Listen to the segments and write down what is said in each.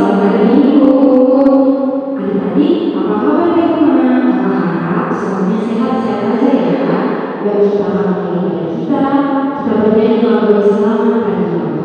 selamat hari Minggu. Adik-adik, apa kabar di rumah? Kakak harap semuanya sehat-sehat aja ya. Yuk kita akan mulai ibadah kita. Kita bernyanyi lagu Selamat Pagi Bapak.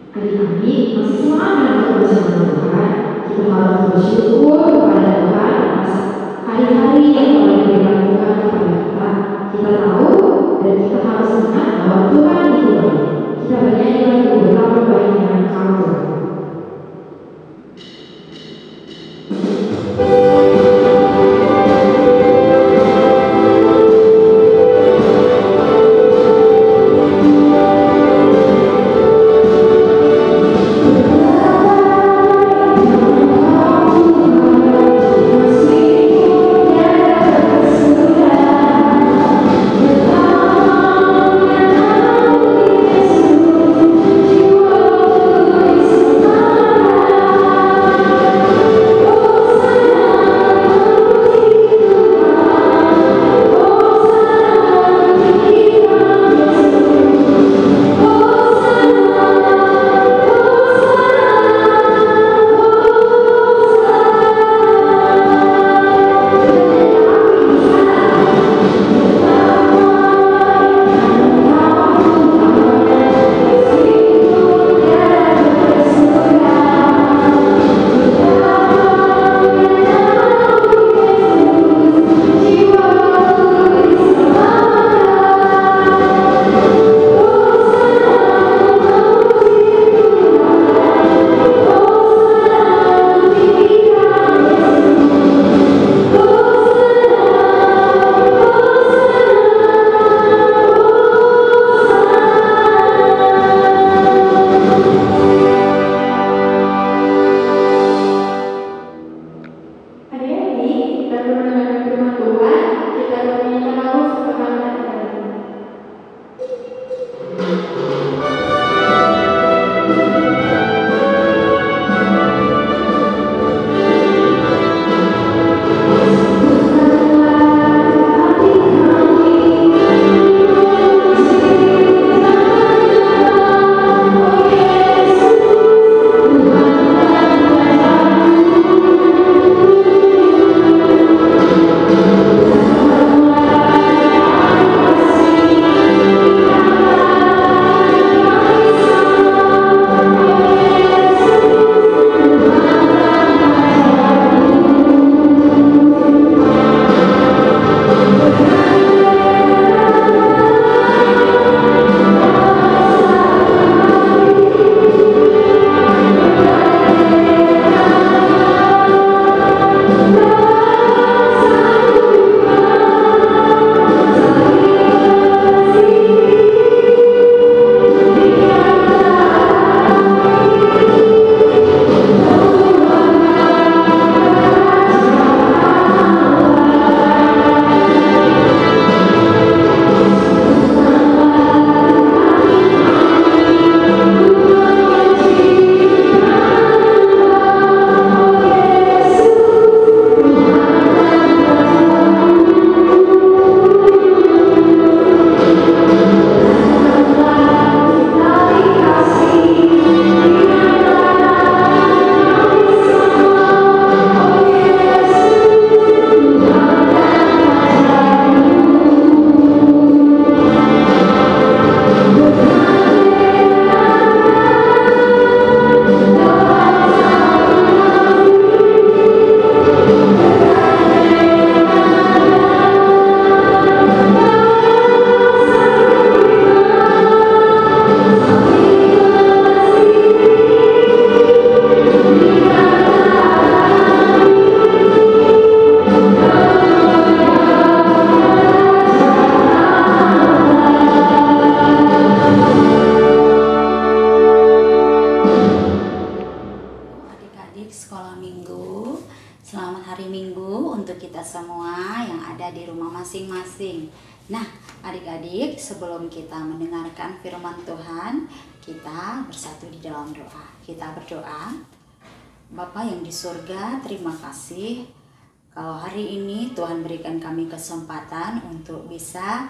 Adik-adik, masih semangat untuk bersama Tuhan. Kita harus bersyukur kepada sekolah minggu. Selamat hari Minggu untuk kita semua yang ada di rumah masing-masing. Nah, adik-adik, sebelum kita mendengarkan firman Tuhan, kita bersatu di dalam doa. Kita berdoa. Bapa yang di surga, terima kasih kalau hari ini Tuhan berikan kami kesempatan untuk bisa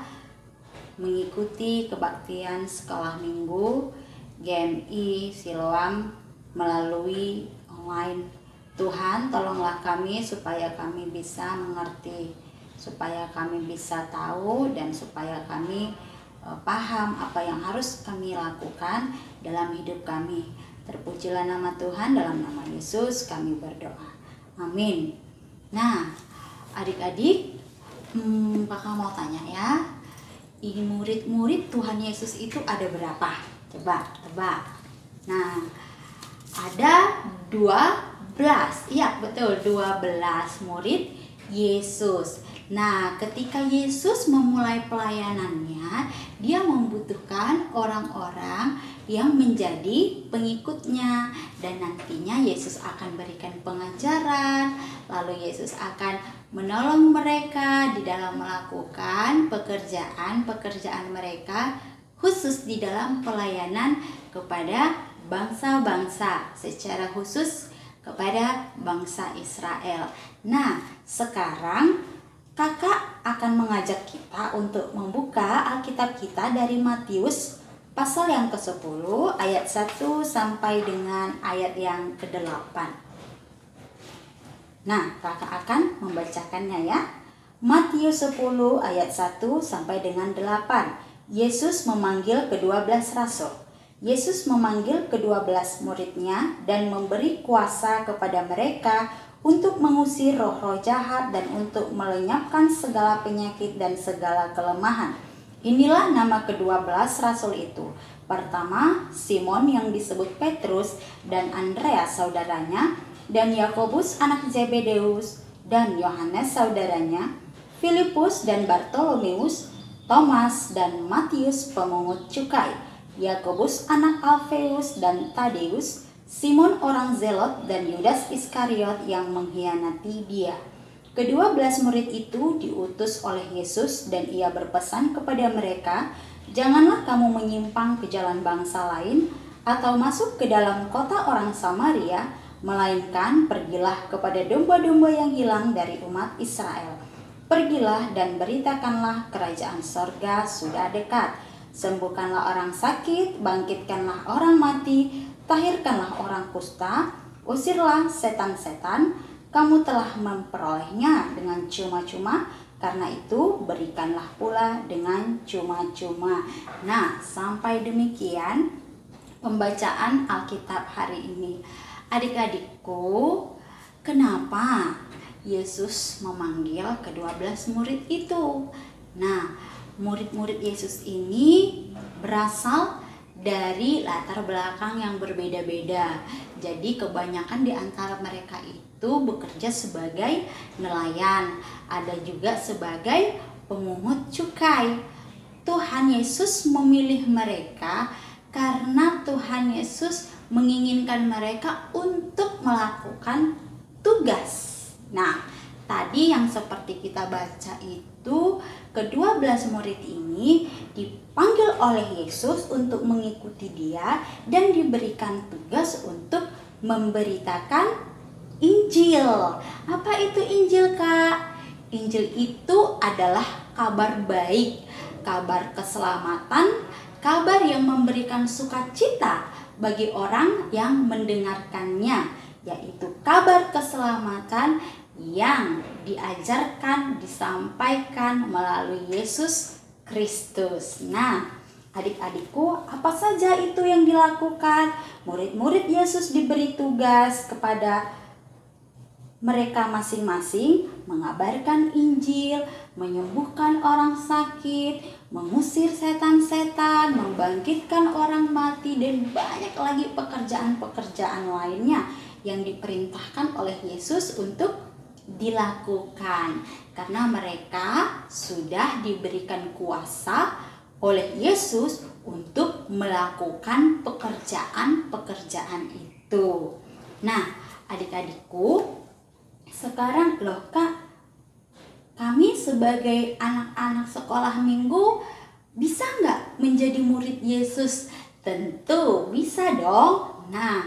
mengikuti kebaktian sekolah minggu GMI Siloam melalui online. Tuhan, tolonglah kami supaya kami bisa mengerti, supaya kami bisa tahu, dan supaya kami paham apa yang harus kami lakukan dalam hidup kami. Terpujilah nama Tuhan, dalam nama Yesus kami berdoa. Amin. Nah, adik-adik, Kakak mau tanya ya, ini murid-murid Tuhan Yesus itu ada berapa? Coba tebak. Nah, ada 12. Iya, betul, 12 murid Yesus. Nah, ketika Yesus memulai pelayanannya, dia membutuhkan orang-orang yang menjadi pengikutnya, dan nantinya Yesus akan berikan pengajaran, lalu Yesus akan menolong mereka di dalam melakukan pekerjaan mereka, khusus di dalam pelayanan kepada bangsa-bangsa, secara khusus kepada bangsa Israel. Nah, sekarang Kakak akan mengajak kita untuk membuka Alkitab kita dari Matius pasal yang ke-10 ayat 1 sampai dengan ayat yang ke-8. Nah, Kakak akan membacakannya ya. Matius 10 ayat 1 sampai dengan 8. Yesus memanggil ke-12 rasul. Yesus memanggil ke-12 muridnya dan memberi kuasa kepada mereka untuk mengusir roh-roh jahat dan untuk melenyapkan segala penyakit dan segala kelemahan. Inilah nama ke-12 rasul itu. Pertama, Simon yang disebut Petrus dan Andreas saudaranya, dan Yakobus anak Zebedeus dan Yohanes saudaranya, Filipus dan Bartolomeus, Thomas dan Matius pemungut cukai, Yakobus anak Alfeus dan Tadeus, Simon orang Zelot, dan Yudas Iskariot yang mengkhianati dia. Ke-12 murid itu diutus oleh Yesus, dan ia berpesan kepada mereka, "Janganlah kamu menyimpang ke jalan bangsa lain atau masuk ke dalam kota orang Samaria, melainkan pergilah kepada domba-domba yang hilang dari umat Israel. Pergilah dan beritakanlah kerajaan sorga sudah dekat. Sembuhkanlah orang sakit, bangkitkanlah orang mati, tahirkanlah orang kusta, usirlah setan-setan. Kamu telah memperolehnya dengan cuma-cuma, karena itu berikanlah pula dengan cuma-cuma." Nah, sampai demikian pembacaan Alkitab hari ini. Adik-adikku, kenapa Yesus memanggil ke-12 murid itu? Nah, murid-murid Yesus ini berasal dari latar belakang yang berbeda-beda. Jadi kebanyakan di antara mereka itu bekerja sebagai nelayan, ada juga sebagai pemungut cukai. Tuhan Yesus memilih mereka karena Tuhan Yesus menginginkan mereka untuk melakukan tugas. Nah, tadi yang seperti kita baca itu, ke-12 murid ini dipanggil oleh Yesus untuk mengikuti dia dan diberikan tugas untuk memberitakan Injil. Apa itu Injil, Kak? Injil itu adalah kabar baik, kabar keselamatan, kabar yang memberikan sukacita bagi orang yang mendengarkannya, yaitu kabar keselamatan yang diajarkan, disampaikan melalui Yesus Kristus. Nah, adik-adikku, apa saja itu yang dilakukan? Murid-murid Yesus diberi tugas kepada mereka masing-masing mengabarkan Injil, menyembuhkan orang sakit, mengusir setan-setan, membangkitkan orang mati, dan banyak lagi pekerjaan-pekerjaan lainnya yang diperintahkan oleh Yesus untuk dilakukan, karena mereka sudah diberikan kuasa oleh Yesus untuk melakukan pekerjaan-pekerjaan itu. Nah, Adik-adikku, sekarang loh Kak, kami sebagai anak-anak sekolah minggu bisa nggak menjadi murid Yesus? Tentu bisa dong. Nah,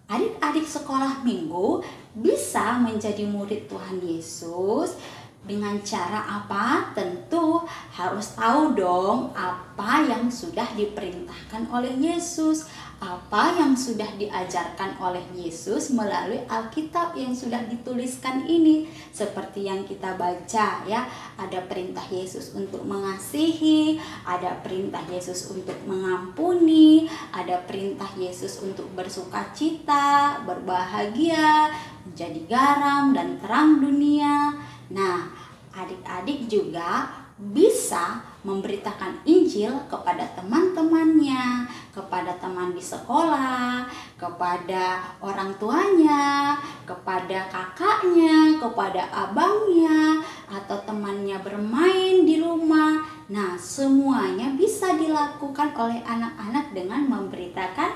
adik-adik sekolah minggu bisa menjadi murid Tuhan Yesus dengan cara apa? Tentu harus tahu dong apa yang sudah diperintahkan oleh Yesus, apa yang sudah diajarkan oleh Yesus melalui Alkitab yang sudah dituliskan ini. Seperti yang kita baca ya, ada perintah Yesus untuk mengasihi, ada perintah Yesus untuk mengampuni, ada perintah Yesus untuk bersukacita, berbahagia, menjadi garam dan terang dunia. Nah, adik-adik juga bisa memberitakan Injil kepada teman-temannya, kepada teman di sekolah, kepada orang tuanya, kepada kakaknya, kepada abangnya, atau temannya bermain di rumah. Nah, semuanya bisa dilakukan oleh anak-anak dengan memberitakan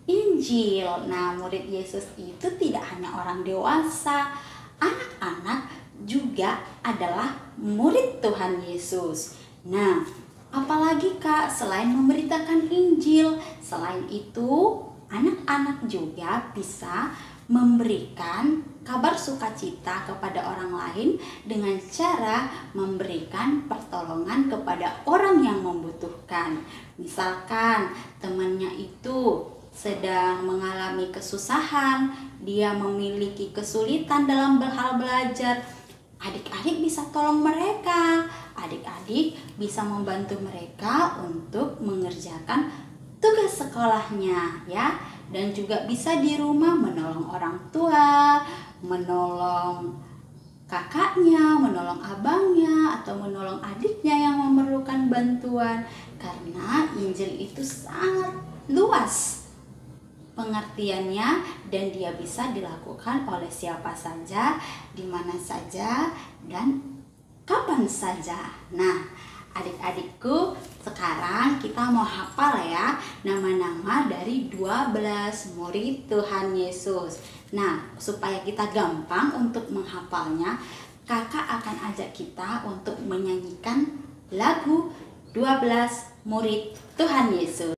Injil. Nah, murid Yesus itu tidak hanya orang dewasa, anak-anak juga adalah murid Tuhan Yesus. Nah, apalagi Kak, selain memberitakan Injil, selain itu anak-anak juga bisa memberikan kabar sukacita kepada orang lain dengan cara memberikan pertolongan kepada orang yang membutuhkan. Misalkan temannya itu sedang mengalami kesusahan, dia memiliki kesulitan dalam hal belajar, adik-adik bisa tolong mereka, adik-adik bisa membantu mereka untuk mengerjakan tugas sekolahnya ya, dan juga bisa di rumah menolong orang tua, menolong kakaknya, menolong abangnya, atau menolong adiknya yang memerlukan bantuan. Karena Injil itu sangat luas pengertiannya dan dia bisa dilakukan oleh siapa saja, di mana saja, dan kapan saja. Nah, adik-adikku, sekarang kita mau hafal ya nama-nama dari 12 murid Tuhan Yesus. Nah, supaya kita gampang untuk menghafalnya, kakak akan ajak kita untuk menyanyikan lagu 12 murid Tuhan Yesus.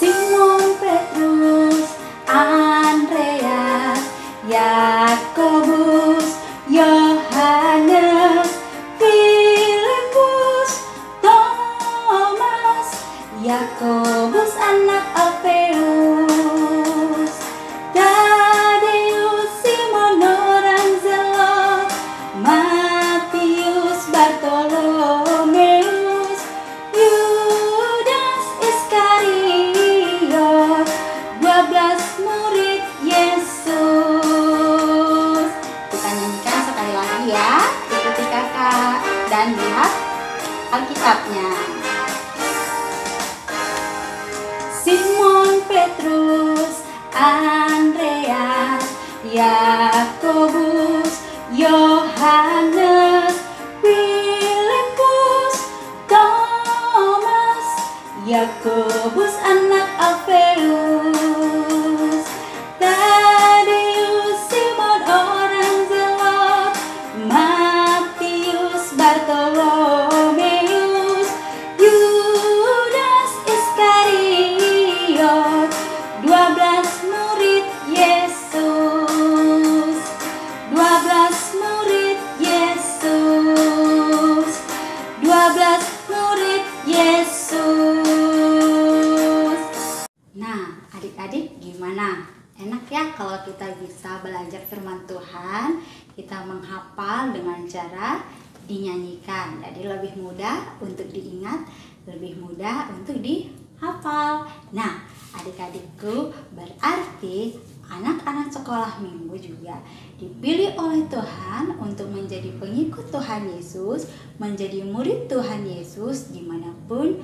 Simon Petrus, Andreas, Yakobus, Yohanes, Filipus, Thomas, Yakobus anak Alfeus, Tadeus, Simon orang Zelot, Matius, Bartolomeus, Yudas Iskariot, 12 murid Yesus. Kita nyanyikan sekali lagi ya, ikuti kakak dan lihat Alkitabnya. Simon Petrus, Andreas, Yakobus, Yohanes, Filipus, Thomas, Yakobus anak Alfeus, Tadeus, Simon orang Zelot, Matius, Bartolomeus, Yudas Iskariot, 12 murid Yesus, 12 murid Yesus, 12 murid Yesus. Nah, adik-adik gimana? Enak ya kalau kita bisa belajar firman Tuhan, kita menghafal dengan cara dinyanyikan. Jadi lebih mudah untuk diingat, lebih mudah untuk dihafal. Nah, adik-adikku, berarti anak-anak sekolah minggu juga dipilih oleh Tuhan untuk menjadi pengikut Tuhan Yesus, menjadi murid Tuhan Yesus dimanapun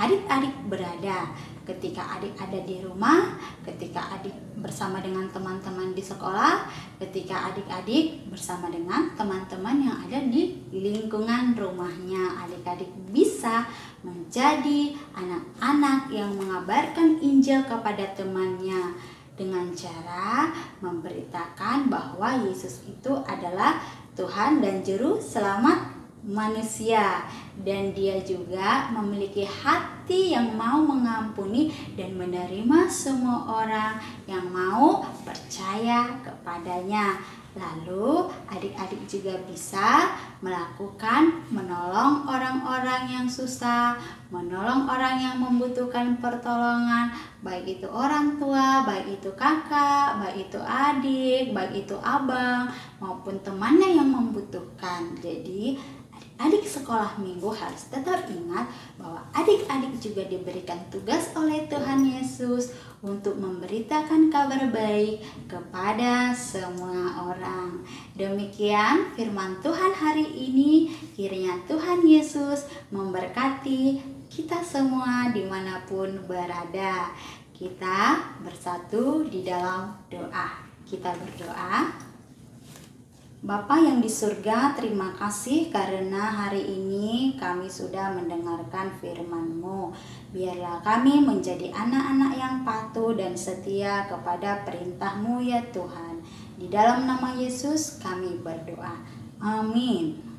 adik-adik berada. Ketika adik ada di rumah, ketika adik bersama dengan teman-teman di sekolah, ketika adik-adik bersama dengan teman-teman yang ada di lingkungan rumahnya. Adik-adik bisa menjadi anak-anak yang mengabarkan Injil kepada temannya dengan cara memberitakan bahwa Yesus itu adalah Tuhan dan Juru Selamat manusia, dan Dia juga memiliki hati yang mau mengampuni dan menerima semua orang yang mau percaya kepadanya. Lalu adik-adik juga bisa melakukan menolong orang-orang yang susah, menolong orang yang membutuhkan pertolongan, baik itu orang tua, baik itu kakak, baik itu adik, baik itu abang, maupun temannya yang membutuhkan. Jadi adik sekolah minggu harus tetap ingat bahwa adik-adik juga diberikan tugas oleh Tuhan Yesus untuk memberitakan kabar baik kepada semua orang. Demikian firman Tuhan hari ini. Kiranya Tuhan Yesus memberkati kita semua dimanapun berada. Kita bersatu di dalam doa. Kita berdoa. Bapa yang di surga, terima kasih karena hari ini kami sudah mendengarkan firman-Mu. Biarlah kami menjadi anak-anak yang patuh dan setia kepada perintah-Mu ya Tuhan. Di dalam nama Yesus kami berdoa. Amin.